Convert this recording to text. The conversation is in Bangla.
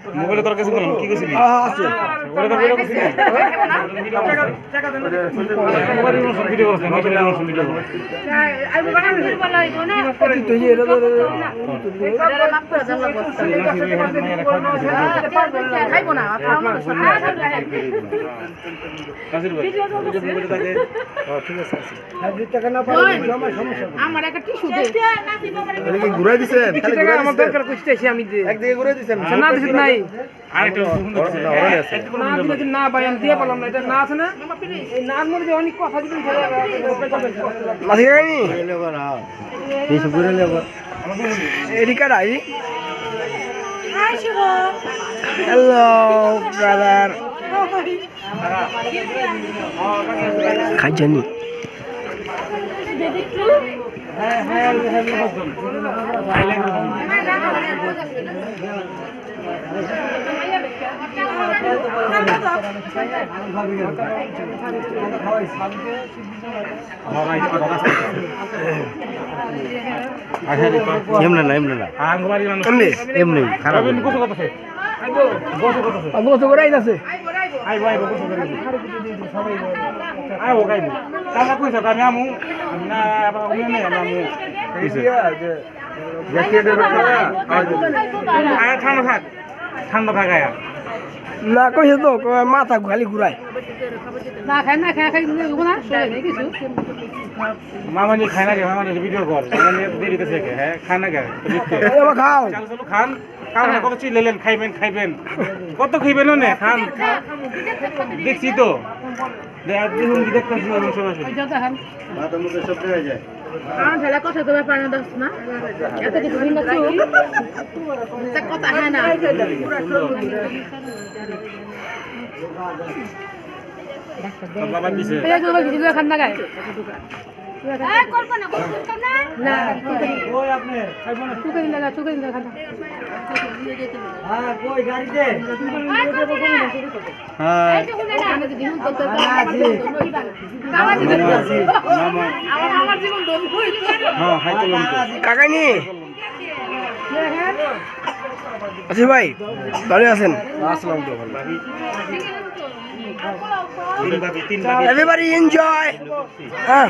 মোবাইলে তোর কাছে বললাম কি কইছিস আছে ওরে তো বড় কইছিস মোবাইলে সব ভিডিও করছ না মোবাইলে সব ভিডিও করছ আই বাবা ভিড় বলা হইতো না তুই যে এটা এটা মাফ করে দাও খাইবো না কাজির ভাই মোবাইলে থাকে ঠিক আছে টাকা না পাই জমা সমস্যা আমার একটা টিস্যু দে এটা কি ঘুরাই দিছেন খালি ঘুরাই আমার দিছেন দরকার কইতেছি আমি দে একদিকে ঘুরাই দিছেন না দিছ নাই আরেকটা ফোন দিছে না দিলে না ভাই আমি দিয়ে বললাম না এটা না আছে না এই নার মধ্যে অনেক কথা দিবেন মাঝে গাইনি কিছু ঘুরে নেব এরিকা রাই হ্যালো ব্রাদার খাই জানি হ্যাঁ হ্যাঁ হ্যাঁ এমনে না আঙ্গবাড়ি মানুষ এমনি খারাপ রবিন কত কত আছে আবু তো করে আইতাছে আইবো আইবো কত করে সবাই আইবো গাইবো কালা কইছো আমি আমু না আবার আমি না আমু আয় ঠান্ডা থাক আয়া না কইছে তো মাথা খালি ঘুরায় না খাই না কিছু মামানি খায় না কে মামানি ভিডিও কল মামানি দেরিতে থেকে হ্যাঁ খায় না কে এবার খাও চল চলো খান কারণ কত চিল্লালেন খাইবেন কত খাইবেন না খান দেখছি তো দেখুন দেখতেছি সরাসরি মাথার মধ্যে সব হয়ে যায় কারণ ঠেলা কথা তো ব্যাপার না দোস্ত না এত কিছু ভিন্ন কথা হয় না বাবা দিছে খান না গায় না ওই আপনি খাইবেন না চুকে দিন খান হ্যাঁ কই গাড়িতে হ্যাঁ আমার জীবন হ্যাঁ খাইতেলাম তো কাকাইনি আছি ভাই ভালো আছেন আসসালামু আলাইকুম তিন ভাবি এভরিবডি এনজয় হ্যাঁ